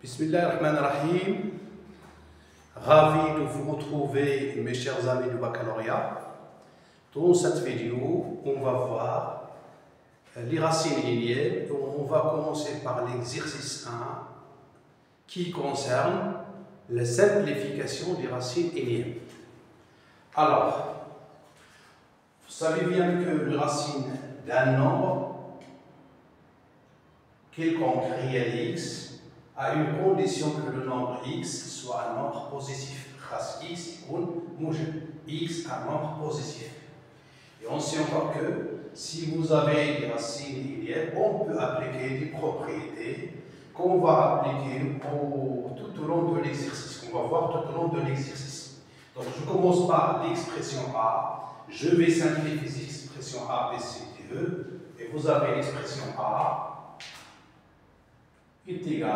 Bismillahirrahmanirrahim. Ravi de vous retrouver, mes chers amis du baccalauréat. Dans cette vidéo, on va voir les racines linéaires. On va commencer par l'exercice 1 qui concerne la simplification des racines linéaires. Alors, vous savez bien que les racines d'un nombre quelconque réel x à une condition que le nombre x soit un nombre positif. Race x x un nombre positif. Et on sait encore que si vous avez des racines linéaires, on peut appliquer des propriétés qu'on va appliquer tout au long de l'exercice, qu'on va voir tout au long de l'exercice. Donc je commence par l'expression a, je vais simplifier l'expression a, b, c, d, e, et vous avez l'expression a est égal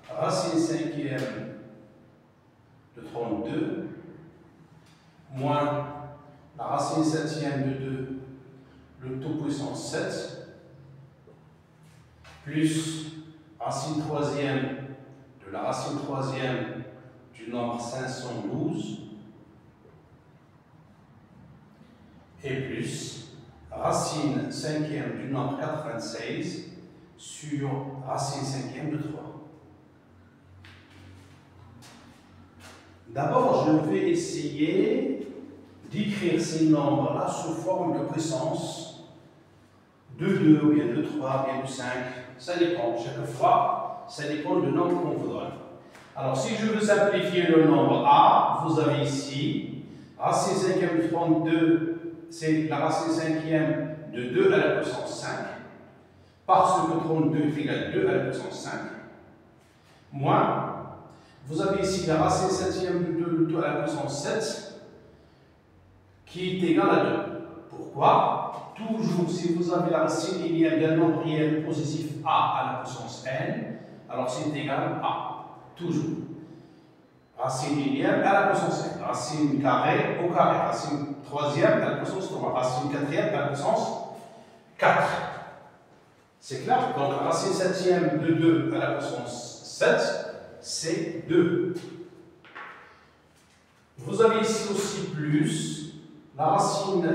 à racine cinquième de 32 moins la racine septième de 2, le tout puissance 7, plus racine troisième de la racine troisième du nombre 512 et plus racine cinquième du nombre 96 sur racine cinquième de 3. D'abord, je vais essayer d'écrire ces nombres-là sous forme de puissance de 2, ou bien de 3, ou bien de 5. Ça dépend. Chaque fois, ça dépend du nombre qu'on vous donne. Alors, si je veux simplifier le nombre A, vous avez ici racine cinquième de 32, c'est la racine cinquième de 2 à la puissance 5. Parce que 32 est égal à 2 à la puissance 5, moins, vous avez ici la racine septième de 2, le tout à la puissance 7, qui est égal à 2. Pourquoi? Toujours, si vous avez la racine linéaire d'un nombre réel positif a à la puissance n, alors c'est égal à toujours. Racine linéaire à la puissance n, racine carrée au carré, racine troisième à la puissance 3, racine quatrième à la puissance 4. C'est clair? Donc, la racine septième de 2 à la puissance 7, c'est 2. Vous avez ici aussi plus la racine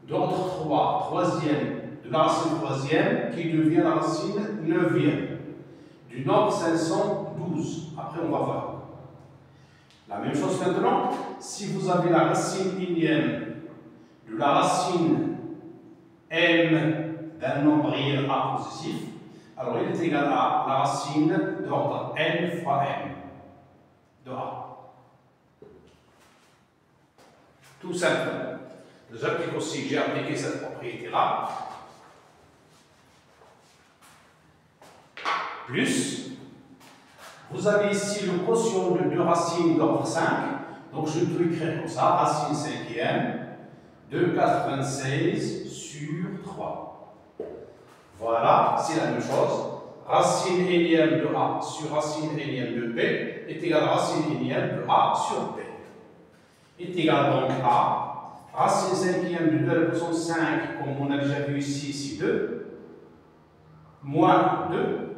d'ordre 3, troisième, de la racine troisième, qui devient la racine neuvième, du nombre 512. Après, on va voir. La même chose maintenant, si vous avez la racine énième de la racine m d'un nombre réel a positif, alors il est égal à la racine d'ordre n fois m de a. Tout simplement. J'applique aussi, j'ai appliqué cette propriété-là. Plus, vous avez ici le quotient de deux racines d'ordre 5, donc je peux écrire comme ça, racine cinquième de 96 sur 3. Voilà, c'est la même chose. Racine énième de A sur racine énième de B est égal à racine énième de A sur B. Est égal donc à racine cinquième de 2 à la puissance 5, comme on a déjà vu ici, c'est 2, moins 2,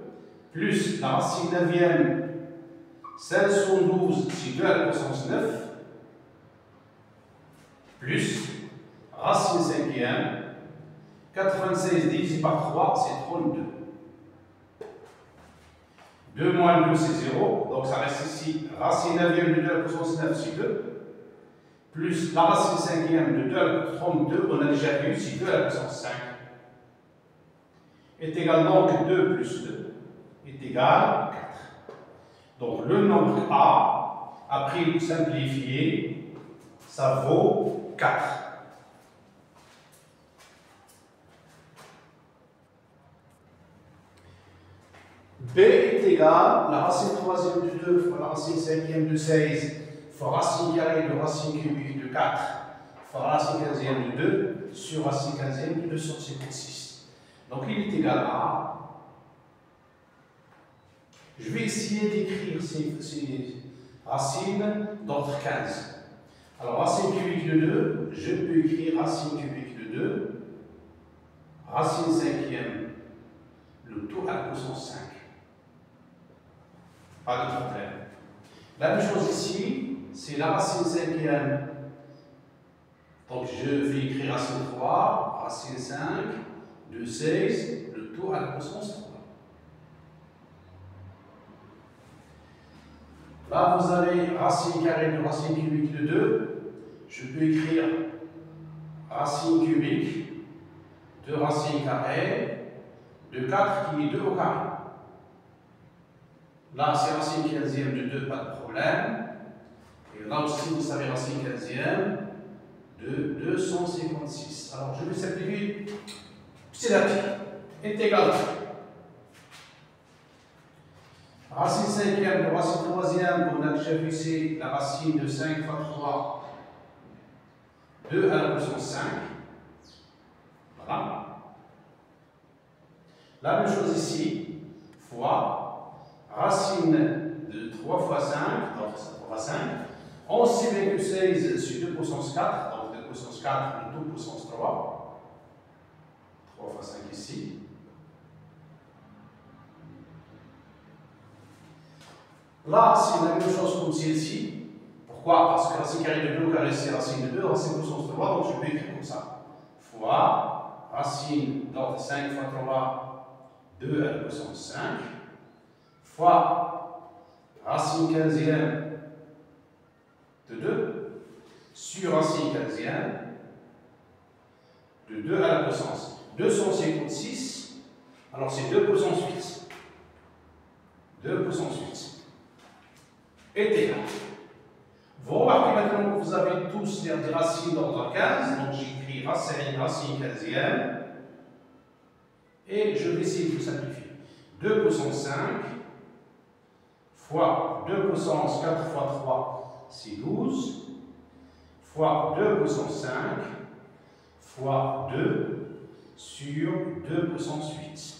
plus la racine neuvième 512, c'est 2 à la puissance 9, plus racine cinquième 96 divisé par 3, c'est 32. 2 moins 2, c'est 0. Donc ça reste ici, racine neuvième de 2 à la puissance 9, c'est 2. Plus la racine cinquième de 2 à la puissance 32, on a déjà vu, c'est 2 à la puissance 5. Est égal donc 2 plus 2 est égal à 4. Donc le nombre A, après simplifié, ça vaut 4. B est égal à la racine troisième de 2 fois la racine cinquième de 16 fois racine carrée de racine cubique de 4 fois racine quinzième de 2 sur racine quinzième de 256. Donc il est égal à... Je vais essayer d'écrire ces racines d'ordre 15. Alors racine cubique de 2, je peux écrire racine cubique de 2, racine cinquième, le tout à la puissance 5. Pas de problème. La même chose ici, c'est la racine cinquième. Donc je vais écrire racine 3, racine 5, de 16, le tout à la puissance 3. Là, vous avez racine carrée de racine cubique de 2. Je peux écrire racine cubique de racine carrée de 4 qui est 2 au carré. Là, c'est racine 15e de 2, pas de problème. Et là aussi, vous savez racine 15e de 256. Alors, je vais simplifier petit à petit. Est égal. Racine 5e de racine 3e, on a déjà fixé la racine de 5 fois 3, 2 à la puissance 5. Voilà. La même chose ici, fois racine de 3 fois 5, donc 3 fois 5. 11,16 sur 2 puissance 4, donc 2 puissance 4, le tout puissance 3. 3 fois 5 ici. Là, c'est la même chose comme celle-ci. Pourquoi? Parce que racine carrée de 2 au carré, c'est racine de 2, racine puissance 3, donc je peux écrire comme ça. Fois racine, donc 5 fois 3, 2 à la puissance 5, fois racine 15e de 2, sur racine 15e de 2 à la puissance 256, alors c'est 2 puissance 8. 2 puissance 8. Est égal. Vous remarquez maintenant que vous avez tous des racines d'ordre 15, donc j'écris racine 15e, et je vais essayer de simplifier. 2 puissance 5 fois 2 puissance 4 fois 3, c'est 12, fois 2 puissance 5 fois 2 sur 2 puissance 8.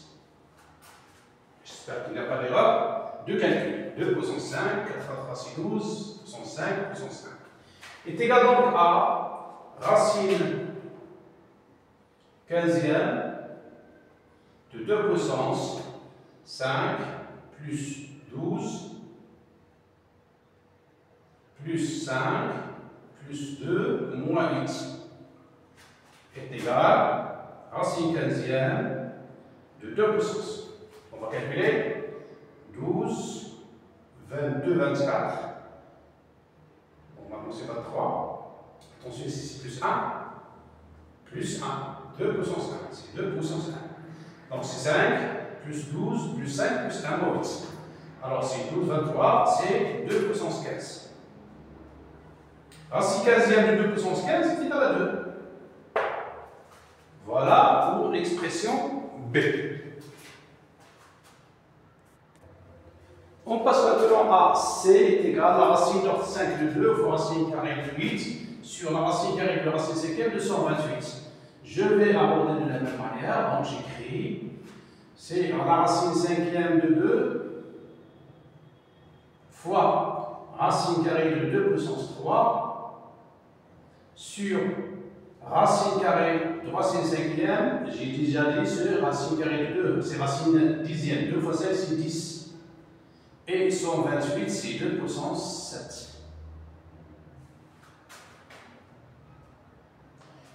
J'espère qu'il n'y a pas d'erreur de calcul. 2 puissance 5, 4 fois 3 c'est 12, puissance 5, puissance 5. Est égal donc à racine 15e de 2 puissance 5 plus 12 plus 5 plus 2 moins 8 est égal à racine 15e de 2 puissance. On va calculer 12, 22, 24. Bon, maintenant c'est 23. Attention, ici c'est plus 1. Plus 1. 2 puissance 1. C'est 2 puissance 1. Donc c'est 5, plus 12, plus 5, plus 1 moins 8. Alors c'est 12, 23, c'est 2 puissance 15. Racine 15e de 2 puissance 15 est égal à 2. Voilà pour l'expression B. On passe maintenant à C est égal à la racine d'ordre 5 de 2 fois racine carrée de 8 sur la racine carrée de racine cinquième de 128. Je vais aborder de la même manière, donc j'écris, c'est la racine cinquième de 2 fois racine carrée de 2 puissance 3 sur racine carrée de racine cinquième, j'ai déjà dit, c'est racine carrée de 2, c'est racine dixième, 2 fois 5 c'est 10. Et 128, c'est 2 puissance 7.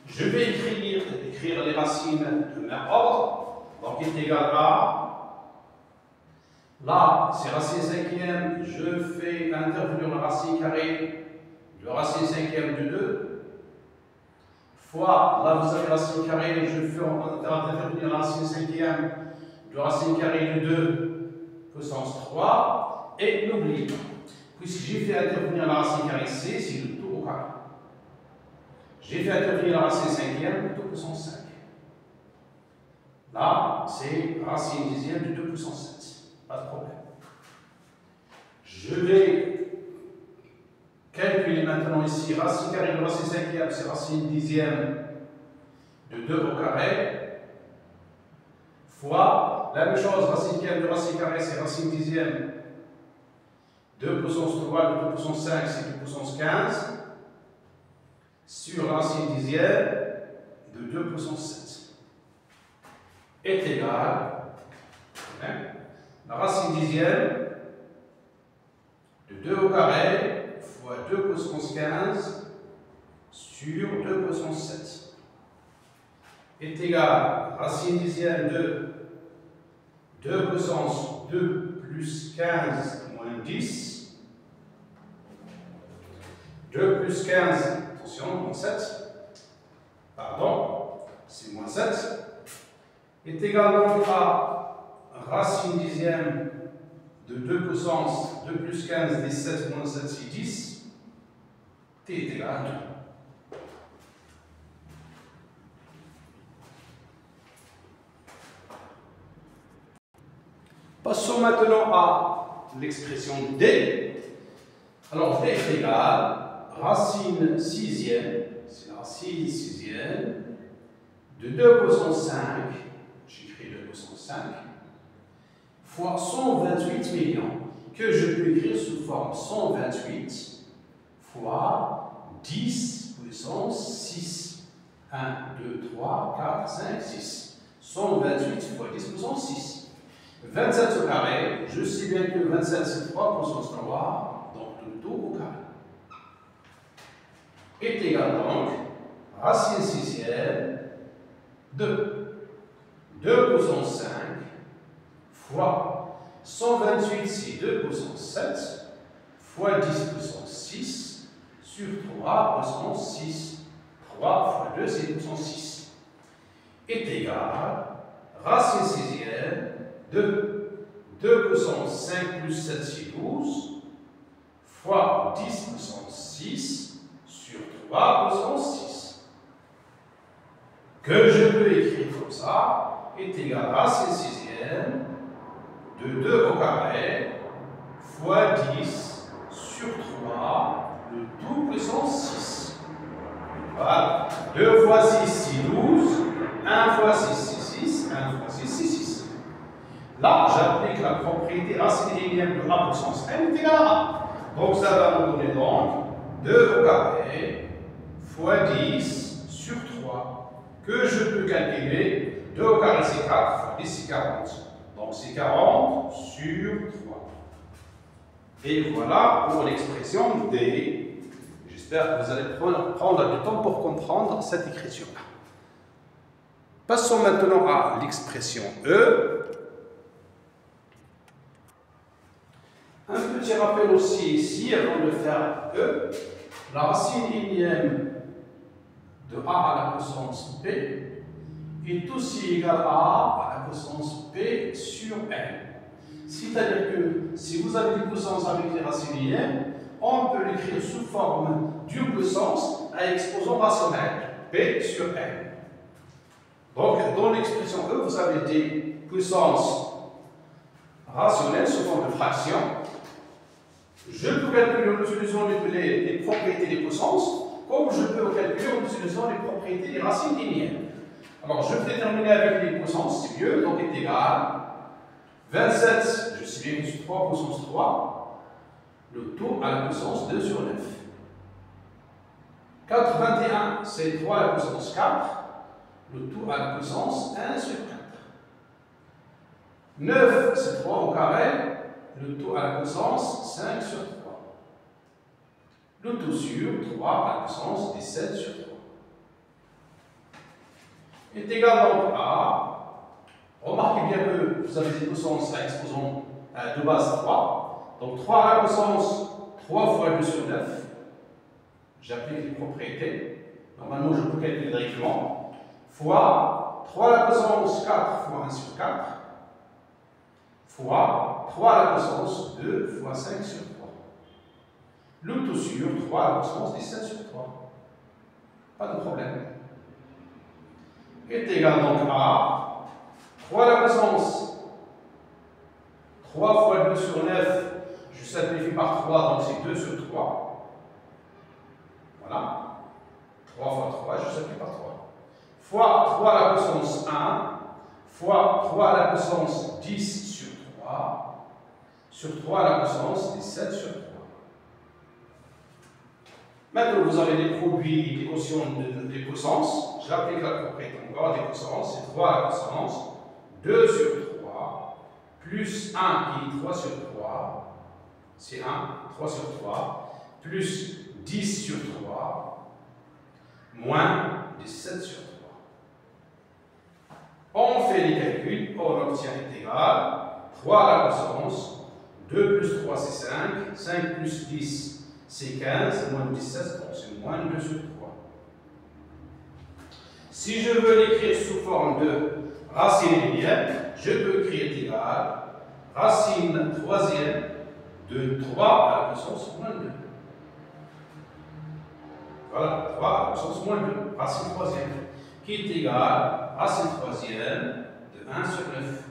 Je vais écrire les racines de même ordre. Donc, il est égal à. Là, c'est racine cinquième. Je fais intervenir la racine carrée de racine cinquième de 2. Fois, là, vous avez racine carrée. Je fais intervenir la racine cinquième de racine carrée de 2 puissance 3. Et n'oubliez pas, puisque j'ai fait intervenir la racine carrée C, c'est le tout au carré. J'ai fait intervenir la racine cinquième, le tout puissance 5. Là, c'est racine dixième de 2 puissance 7. Pas de problème. Je vais calculer maintenant ici racine carrée de racine cinquième, c'est racine dixième de 2 au carré, fois la même chose, racine cinquième de racine carrée, c'est racine dixième 2 puissance 3, 2 puissance 5, c'est 2 puissance 15, sur la racine dixième de 2 puissance 7 est égal, la racine dixième de 2 au carré fois 2 puissance 15 sur 2 puissance 7 est égal à racine dixième de 2 puissance 2 plus 15 moins 10. 2 plus 15, attention, moins 7, pardon, c'est moins 7, est égal donc à racine dixième de 2 puissance 2 plus 15, 17 moins 7, c'est 10. T est égal à 2. Passons maintenant à l'expression D. Alors D est égal racine sixième, c'est la racine sixième de 2 puissance 5, j'écris 2 puissance 5, fois 128 millions, que je peux écrire sous forme 128 fois 10 puissance 6. 1, 2, 3, 4, 5, 6. 128 fois 10 puissance 6. 27 au carré, je sais bien que 27 c'est 3 puissance 3, donc le tout au carré. Est égal donc racine sixième de 2 puissance 5 fois 128, c'est 2 puissance 7 fois 10 puissance 6 sur 3 puissance 6. 3 fois 2, c'est puissance 6. Est égal racine sixième de 2 puissance 5 plus 7, c'est 12 fois 10 puissance 6 sur 3 puissance 6, que je peux écrire comme ça, est égal à racine sixième de 2 au carré fois 10 sur 3, le tout puissance 6. Voilà. 2 fois 6, c'est 12. 1 fois 6, c'est 6. 1 fois 6, c'est 6. Là, j'applique la propriété racine linéaire de a puissance n est égal à a. Donc, ça va me donner donc 2 au carré fois 10 sur 3, que je peux calculer. 2 au carré, c'est 4, fois 10, c'est 40. Donc, c'est 40 sur 3. Et voilà pour l'expression D. J'espère que vous allez prendre du temps pour comprendre cette écriture-là. Passons maintenant à l'expression E. Un petit rappel aussi ici, avant de faire E. La racine linéaire de a à la puissance p est aussi égale à la puissance p sur n. C'est-à-dire que si vous avez des puissances avec des racines linéaires, on peut l'écrire sous forme d'une puissance à exposant rationnel, p sur n. Donc, dans l'expression E, vous avez des puissances rationnelles sous forme de fraction. Je peux calculer en utilisant les propriétés des puissances, comme je peux calculer en utilisant les propriétés des racines linéaires. Alors, je vais terminer avec les puissances, c'est mieux, donc est égal 27, je sais bien que c'est 3 puissance 3, le tout à la puissance 2 sur 9. 4, 21, c'est 3 à la puissance 4, le tout à la puissance 1 sur 4. 9, c'est 3 au carré, le tout à la puissance 5 sur 3. Le tout sur 3 à la puissance 17 sur 3. Est égal donc à, remarquez bien que vous avez des puissances à exposant de base 3. Donc 3 à la puissance 3 fois 2 sur 9. J'applique les propriétés. Normalement, je peux calculer directement. Fois 3 à la puissance 4 fois 1 sur 4. Fois 3 à la puissance 2 fois 5 sur 3. Le tout sur 3 à la puissance 17 sur 3. Pas de problème. Est égal donc à 3 à la puissance 3 fois 2 sur 9, je simplifie par 3, donc c'est 2 sur 3. Voilà. 3 fois 3, je simplifie par 3. Fois 3 à la puissance 1, fois 3 à la puissance 10 sur 3, sur 3 à la puissance 17 sur 3. Maintenant, vous avez les produits des quotients des puissances. J'applique la propriété encore des puissances. C'est 3 à la puissance 2 sur 3, plus 1 qui est 3 sur 3, c'est 1, 3 sur 3, plus 10 sur 3, moins 17 sur 3. On fait les calculs, on obtient égal 3 à la puissance, 2 plus 3 c'est 5, 5 plus 10 c'est 15, moins 17, bon, c'est moins 2 sur 3. Si je veux l'écrire sous forme de racine linéaire, je peux écrire égal racine troisième de 3 à la puissance moins 2. Voilà, 3 à la puissance moins 2, racine troisième, qui est égal racine troisième de 1 sur 9.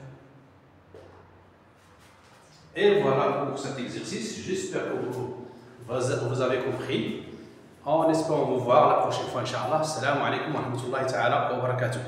Et voilà pour cet exercice. J'espère que vous avez compris. En espérant vous voir la prochaine fois, Inch'Allah. Assalamu alaikum wa rahmatullahi ta'ala wa barakatuh.